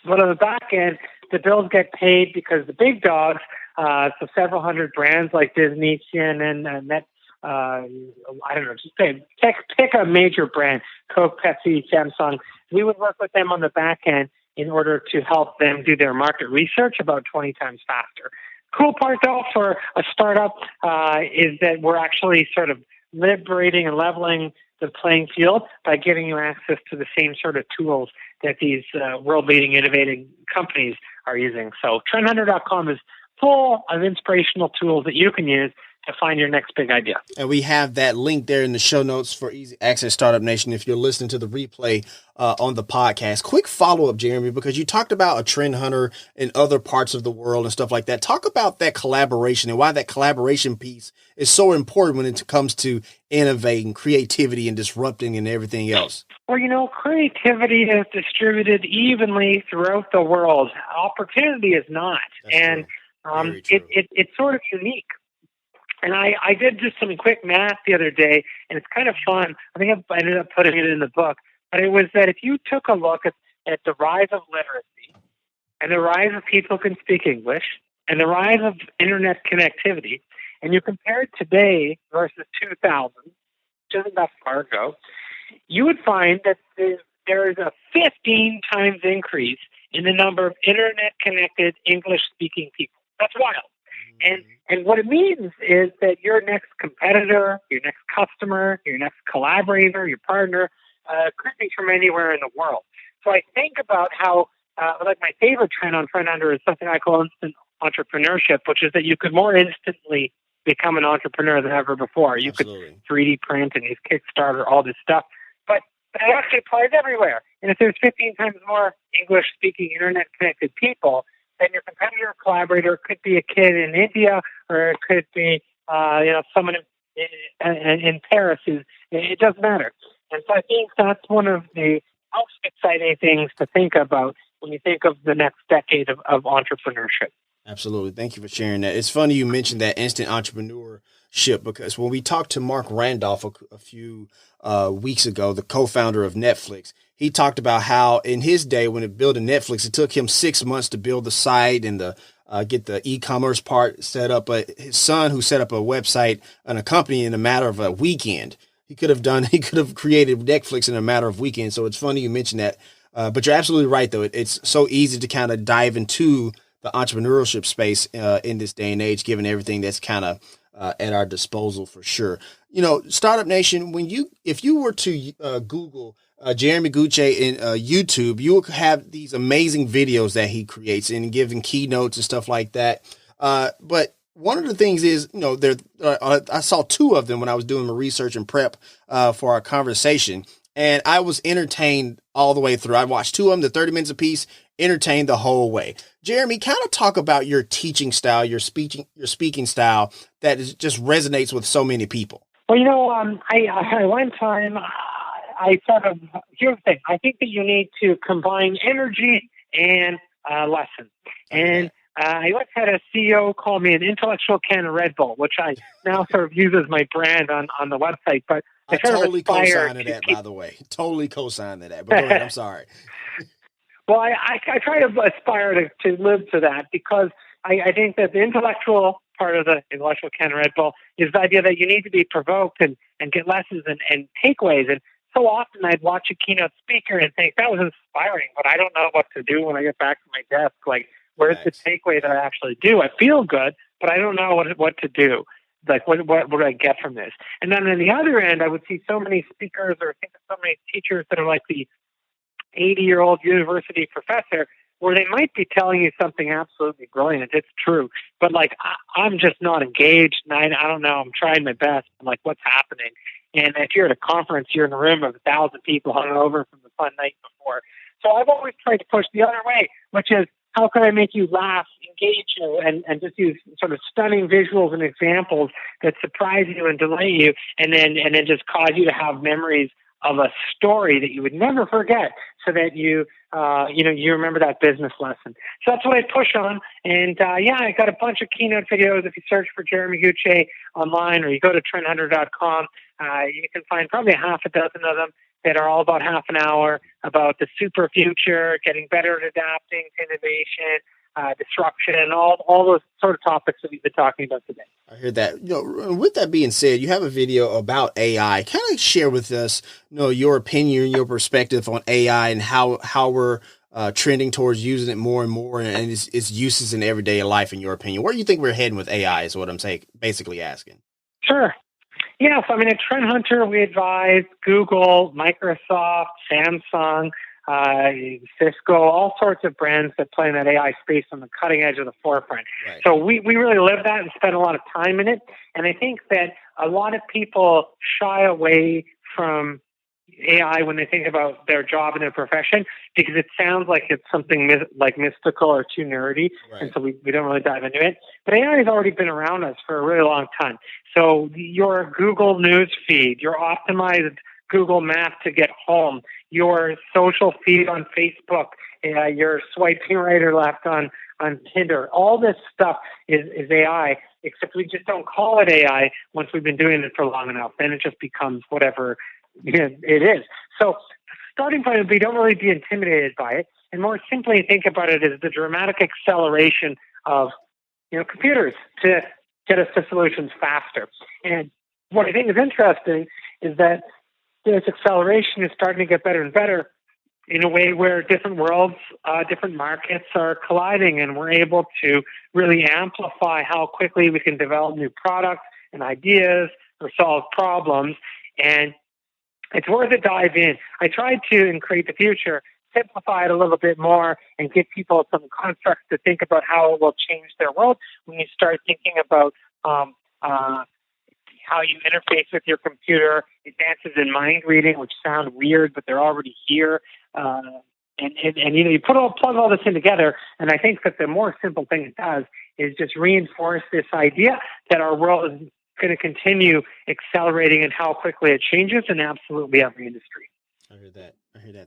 But on the back end, the bills get paid because the big dogs, so several hundred brands like Disney, CNN, Net, I don't know, just pick a major brand, Coke, Pepsi, Samsung. We would work with them on the back end in order to help them do their market research about 20 times faster. Cool part, though, for a startup is that we're actually sort of liberating and leveling the playing field by giving you access to the same sort of tools that these world-leading, innovating companies are using. So trendhunter.com is full of inspirational tools that you can use to find your next big idea. And we have that link there in the show notes for Easy Access Startup Nation if you're listening to the replay on the podcast. Quick follow-up, Jeremy, because you talked about a Trend Hunter in other parts of the world and stuff like that. Talk about that collaboration and why that collaboration piece is so important when it comes to innovating, creativity, and disrupting and everything else. Well, creativity is distributed evenly throughout the world. Opportunity is not. That's and it's sort of unique. And I did just some quick math the other day, and it's kind of fun. I think I ended up putting it in the book. But it was that if you took a look at the rise of literacy and the rise of people who can speak English and the rise of internet connectivity, and you compared today versus 2000, which isn't that far ago, you would find that there is a 15 times increase in the number of internet-connected English-speaking people. That's wild. And what it means is that your next competitor, your next customer, your next collaborator, your partner could be from anywhere in the world. So I think about how, like my favorite trend on Trend Hunter is something I call instant entrepreneurship, which is that you could more instantly become an entrepreneur than ever before. You Absolutely. Could 3D print and use Kickstarter, all this stuff. But it actually applies everywhere. And if there's 15 times more English-speaking, internet-connected people, then your competitor or collaborator could be a kid in India, or it could be someone in Paris. It doesn't matter. And so I think that's one of the most exciting things to think about when you think of the next decade of entrepreneurship. Absolutely. Thank you for sharing that. It's funny you mentioned that instant entrepreneurship, because when we talked to Mark Randolph a few weeks ago, the co-founder of Netflix, he talked about how in his day when it built Netflix, it took him 6 months to build the site and get the e-commerce part set up. But his son, who set up a website and a company in a matter of a weekend, he could have created Netflix in a matter of weekends. So it's funny you mentioned that. But you're absolutely right, though. It's so easy to kind of dive into the entrepreneurship space in this day and age, given everything that's kind of at our disposal for sure. Startup Nation, if you were to Google Jeremy Gucci in YouTube, you will have these amazing videos that he creates and giving keynotes and stuff like that. But one of the things is, I saw two of them when I was doing my research and prep for our conversation, and I was entertained all the way through. I watched two of them, the 30 minutes apiece, entertained the whole way. Jeremy, kind of talk about your teaching style, your speaking style that just resonates with so many people. Well, I one time here's the thing. I think that you need to combine energy and lesson. And I once had a CEO call me an intellectual can of Red Bull, which I now sort of use as my brand on the website. But I totally co-sign to that, by the way. Totally co-sign to that. But go ahead, I'm sorry. Well, I try to aspire to live to that, because I think that the intellectual part of the intellectual can of Red Bull is the idea that you need to be provoked and get lessons and takeaways. And so often I'd watch a keynote speaker and think, that was inspiring, but I don't know what to do when I get back to my desk. Like, where's the takeaway that I actually do? I feel good, but I don't know what to do. Like, what do I get from this? And then on the other end, I would see so many speakers or think of so many teachers that are like the 80-year-old university professor, where they might be telling you something absolutely brilliant. It's true. But, like, I'm just not engaged, and I don't know. I'm trying my best. I'm like, what's happening? And if you're at a conference, you're in a room of 1,000 people hungover from the fun night before. So I've always tried to push the other way, which is, how can I make you laugh, engage you, and just use sort of stunning visuals and examples that surprise you and delight you, and then just cause you to have memories of a story that you would never forget, so that you remember that business lesson. So that's what I push on. And I got a bunch of keynote videos. If you search for Jeremy Gucci online, or you go to trendhunter.com, you can find probably half a dozen of them that are all about half an hour about the super future, getting better at adapting to innovation, disruption, and all those sort of topics that we've been talking about today. I heard that. With that being said, you have a video about AI. Kind of share with us, your opinion, your perspective on AI, and how we're trending towards using it more and more, and its uses in everyday life. In your opinion, where do you think we're heading with AI? Is what I'm basically asking. Sure. Yeah, so at Trend Hunter, we advise Google, Microsoft, Samsung, Cisco, all sorts of brands that play in that AI space on the cutting edge of the forefront. Right. So we really live that and spend a lot of time in it. And I think that a lot of people shy away from AI when they think about their job and their profession, because it sounds like it's something mystical or too nerdy. Right. And so we don't really dive into it. But AI has already been around us for a really long time. So your Google News feed, your optimized Google Map to get home, your social feed on Facebook, your swiping right or left on Tinder, all this stuff is AI, except we just don't call it AI once we've been doing it for long enough. Then it just becomes whatever it is. So starting point would be, don't really be intimidated by it, and more simply think about it as the dramatic acceleration of computers to get us to solutions faster. And what I think is interesting is that this acceleration is starting to get better and better in a way where different worlds, different markets are colliding, and we're able to really amplify how quickly we can develop new products and ideas or solve problems. And it's worth a dive in. I tried to, in Create the Future, simplify it a little bit more and give people some constructs to think about how it will change their world when you start thinking about how you interface with your computer, advances in mind reading, which sound weird, but they're already here. And you plug all this in together, and I think that the more simple thing it does is just reinforce this idea that our world is going to continue accelerating in how quickly it changes in absolutely every industry. I heard that.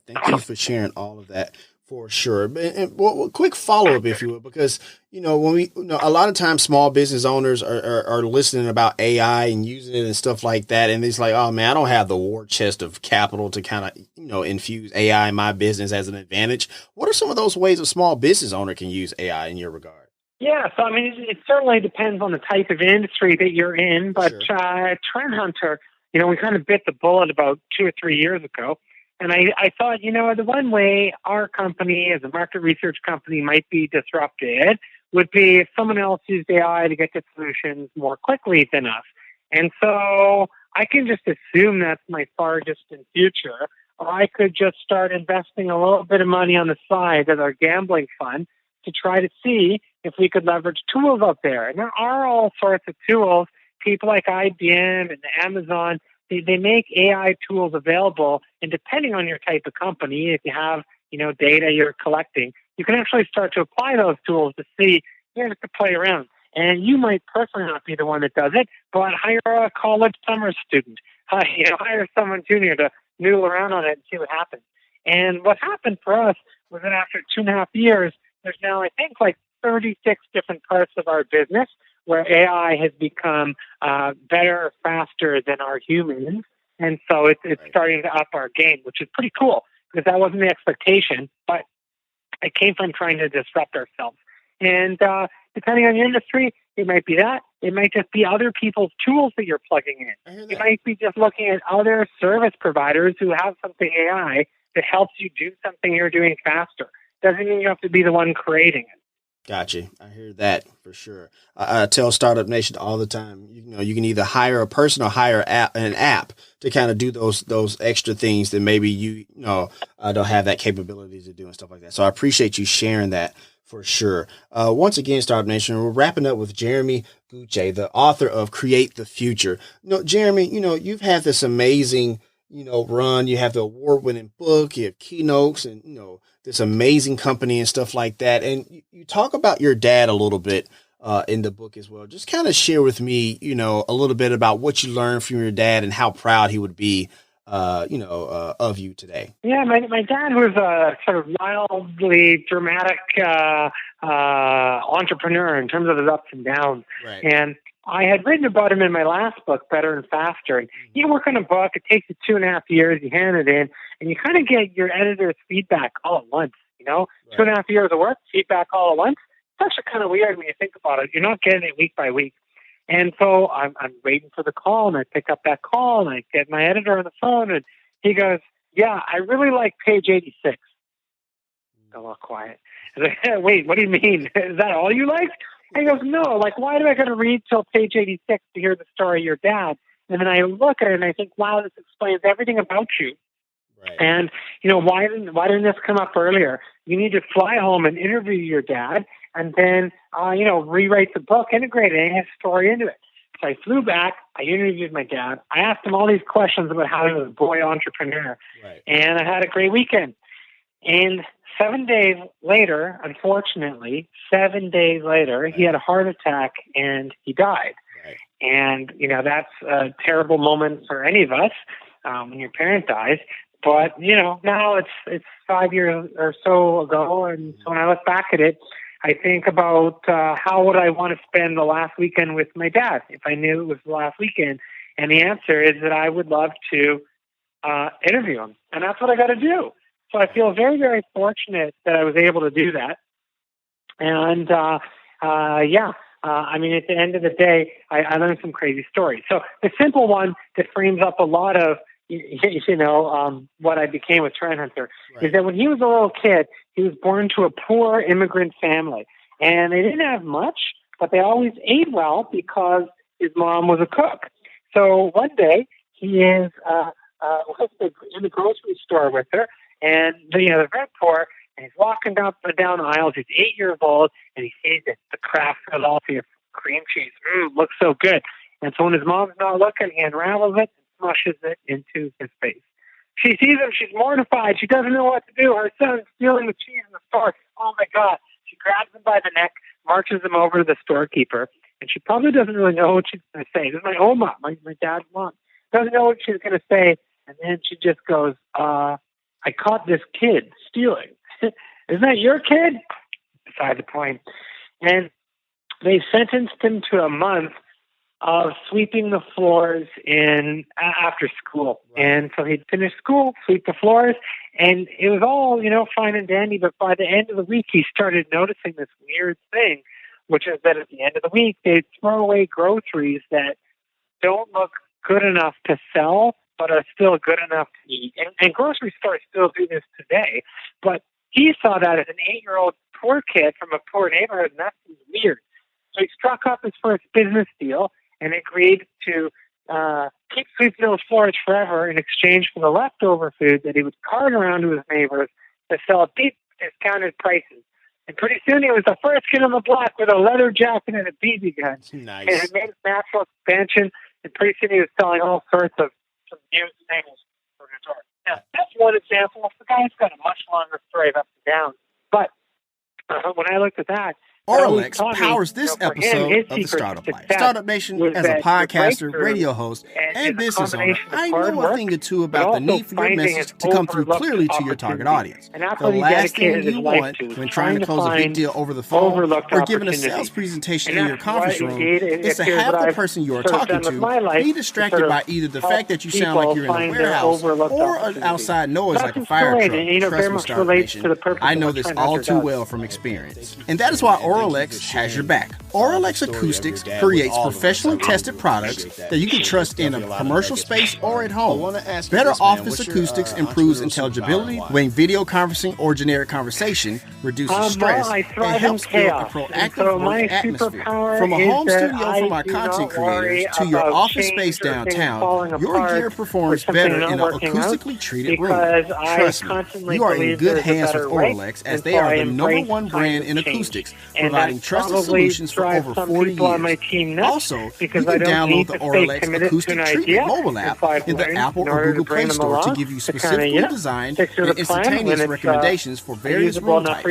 Thank you for sharing all of that, for sure. And quick follow-up, if you will, because, when a lot of times small business owners are listening about AI and using it and stuff like that. And it's like, oh man, I don't have the war chest of capital to kind of, infuse AI in my business as an advantage. What are some of those ways a small business owner can use AI in your regard? Yeah, so it certainly depends on the type of industry that you're in, but sure. Trend Hunter we kind of bit the bullet about 2 or 3 years ago. And I thought, the one way our company as a market research company might be disrupted would be if someone else used AI to get to solutions more quickly than us. And so I can just assume that's my far distant future, or I could just start investing a little bit of money on the side as our gambling fund to try to see if we could leverage tools out there. And there are all sorts of tools. People like IBM and Amazon, they make AI tools available, and depending on your type of company, if you have, data you're collecting, you can actually start to apply those tools to see, to play around. And you might personally not be the one that does it, but hire a college summer student. Hire someone junior to noodle around on it and see what happens. And what happened for us was that after 2.5 years, there's now, I think, like 36 different parts of our business where AI has become better, faster than our humans. And so it's starting to up our game, which is pretty cool because that wasn't the expectation, but it came from trying to disrupt ourselves. And depending on your industry, it might be that. It might just be other people's tools that you're plugging in. You might be just looking at other service providers who have something AI that helps you do something you're doing faster. Doesn't mean you have to be the one creating it. Gotcha. I hear that for sure. I tell Startup Nation all the time, you can either hire a person or hire an app to kind of do those extra things that maybe you don't have that capability to do and stuff like that. So I appreciate you sharing that for sure. Once again, Startup Nation, we're wrapping up with Jeremy Gucce, the author of Create the Future. Jeremy, you've had this amazing run. You have the award-winning book, you have Keynotes, and this amazing company and stuff like that. And you talk about your dad a little bit in the book as well. Just kind of share with me, a little bit about what you learned from your dad and how proud he would be, of you today. Yeah, my dad was a sort of wildly dramatic entrepreneur in terms of his ups and downs. Right. And I had written about him in my last book, Better and Faster. And you work on a book, it takes you 2.5 years, you hand it in, and you kind of get your editor's feedback all at once, Right. 2.5 years of work, feedback all at once. It's actually kind of weird when you think about it. You're not getting it week by week. And so I'm waiting for the call, and I pick up that call, and I get my editor on the phone, and he goes, yeah, I really like page 86. A little quiet. I was like, wait, what do you mean? Is that all you like? And he goes, no, why do I got to read till page 86 to hear the story of your dad? And then I look at it and I think, wow, this explains everything about you. Right. And, why didn't this come up earlier? You need to fly home and interview your dad and then, rewrite the book, integrating his story into it. So I flew back, I interviewed my dad. I asked him all these questions about how he was a boy entrepreneur. Right. And I had a great weekend. And 7 days later, unfortunately, 7 days later, he had a heart attack and he died. Right. And, that's a terrible moment for any of us when your parent dies. But, now it's 5 years or so ago. And so when I look back at it, I think about how would I want to spend the last weekend with my dad if I knew it was the last weekend. And the answer is that I would love to interview him. And that's what I got to do. So I feel very, very fortunate that I was able to do that. And, at the end of the day, I learned some crazy stories. So the simple one that frames up a lot of, what I became with Trend Hunter is that when he was a little kid, he was born to a poor immigrant family. And they didn't have much, but they always ate well because his mom was a cook. So one day he is in the grocery store with her, and they're very poor, and he's walking down the aisles. He's 8 years old, and he sees it, the Kraft Philadelphia cream cheese. Looks so good. And so when his mom's not looking, he unravels it and smushes it into his face. She sees him. She's mortified. She doesn't know what to do. Her son's stealing the cheese in the store. Oh, my God. She grabs him by the neck, marches him over to the storekeeper, and she probably doesn't really know what she's going to say. This is my Oma, my dad's mom. Doesn't know what she's going to say, and then she just goes, I caught this kid stealing. Isn't that your kid? Beside the point. And they sentenced him to a month of sweeping the floors after school. Right. And so he'd finish school, sweep the floors, and it was all, fine and dandy. But by the end of the week, he started noticing this weird thing, which is that at the end of the week, they'd throw away groceries that don't look good enough to sell, but are still good enough to eat. And grocery stores still do this today. But he saw that as an 8-year-old poor kid from a poor neighborhood, and that was weird. So he struck up his first business deal and agreed to keep Sweet Mills Forage forever in exchange for the leftover food that he would cart around to his neighbors to sell at deep discounted prices. And pretty soon he was the first kid on the block with a leather jacket and a BB gun. Nice. And it made his natural expansion, and pretty soon he was selling all sorts of new things for his art. Now, that's one example. The guy's got a much longer story of ups and downs. But when I looked at that, Oralex powers this episode of The Startup Life. Startup Nation, as a podcaster, radio host, and business owner, I know a thing or two about the need for your message to come through clearly to your target audience. The last thing you want when trying to close a big deal over the phone or giving a sales presentation in your conference room is to have the person you are talking to be distracted by either the fact that you sound like you're in a warehouse or an outside noise like a fire truck. Trust me, Startup Nation, I know this all too well from experience. And that is why Oralex has your back. Oralex Acoustics creates professionally tested products that you can trust in a commercial space or at home. Better office acoustics improves intelligibility when video conferencing or generic conversation, reduces stress, and helps build a proactive work atmosphere. From a home studio for my content creators to your office space downtown, your gear performs better in an acoustically treated room. Trust me, you are in good hands with Oralex, as they are the #1 brand in acoustics, providing trusted solutions for over 40 years. Also, you can download the Oralex Acoustic Treatment mobile app in the Apple or Google Play Store to give you specifically designed and instantaneous recommendations for various room types.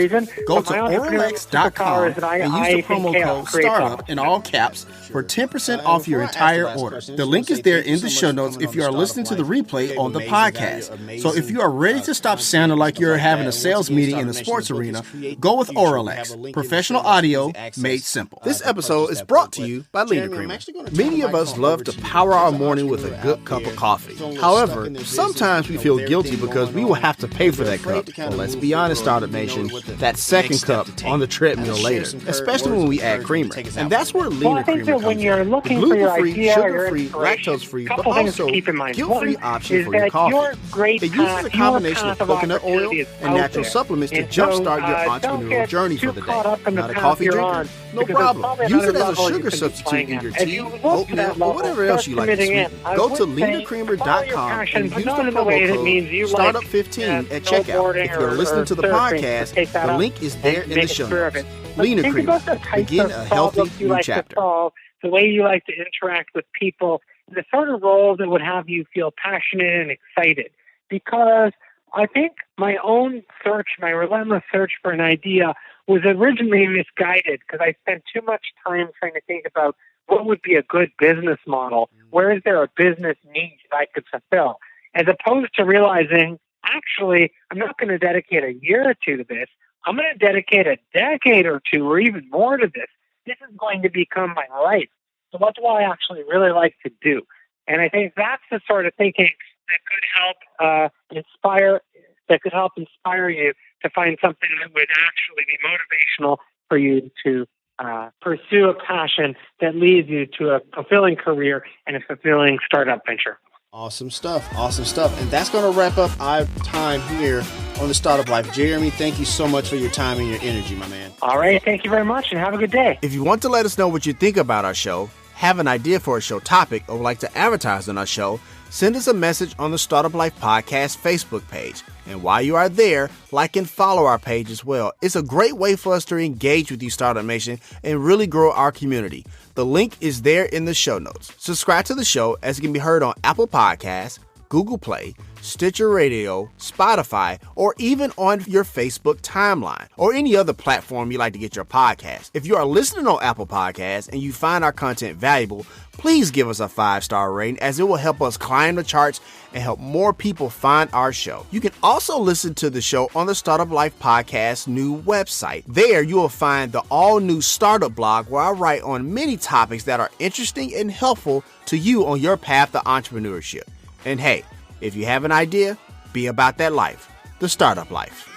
Go to Oralex.com and use the promo code STARTUP in all caps for 10% off your entire order. The link is there in the show notes if you are listening to the replay on the podcast. So if you are ready to stop sounding like you're having a sales meeting in the sports arena, go with Oralex. Professional audio made simple. This episode is brought to you by Leader Creamer. Many of us love to power our morning with a good cup of coffee. However, sometimes we feel guilty because we will have to pay for that cup. Well, let's be honest, Startup Nation, that second cup on the treadmill later, especially when we add creamer. And that's where Leader Creamer comes when you're looking in. For your Gluten-free, idea, sugar-free, lactose-free, but also guilt-free option for your coffee. It uses a combination of coconut oil and natural supplements to jumpstart your entrepreneurial journey for the day. Not a coffee drinker? No problem. Use it as a sugar substitute in your tea, oatmeal, or whatever else you like to sweeten. Go to leadercreamer.com and use the promo code STARTUP15 at checkout. If you're listening to the podcast, the link is there in the show notes. Leader Creamer. Begin a healthy new chapter. The way you like to interact with people, the sort of roles that would have you feel passionate and excited. Because I think my own search, my relentless search for an idea was originally misguided because I spent too much time trying to think about what would be a good business model. Where is there a business need that I could fulfill? As opposed to realizing, actually, I'm not going to dedicate a year or two to this. I'm going to dedicate a decade or two or even more to this. This is going to become my life. So what do I actually really like to do? And I think that's the sort of thinking that could help inspire you to find something that would actually be motivational for you to pursue a passion that leads you to a fulfilling career and a fulfilling startup venture. Awesome stuff. Awesome stuff. And that's going to wrap up our time here on The Startup Life. Jeremy, thank you so much for your time and your energy, my man. All right. Thank you very much and have a good day. If you want to let us know what you think about our show, have an idea for a show topic, or would like to advertise on our show, send us a message on the Startup Life Podcast Facebook page. And while you are there, like and follow our page as well. It's a great way for us to engage with you, Startup Nation, and really grow our community. The link is there in the show notes. Subscribe to the show as it can be heard on Apple Podcasts, Google Play, Stitcher Radio, Spotify, or even on your Facebook timeline or any other platform you like to get your podcast. If you are listening on Apple Podcasts and you find our content valuable, please give us a 5-star rating, as it will help us climb the charts and help more people find our show. You can also listen to the show on the Startup Life Podcast new website. There you will find the all-new startup blog where I write on many topics that are interesting and helpful to you on your path to entrepreneurship. And hey, if you have an idea, be about that life, the startup life.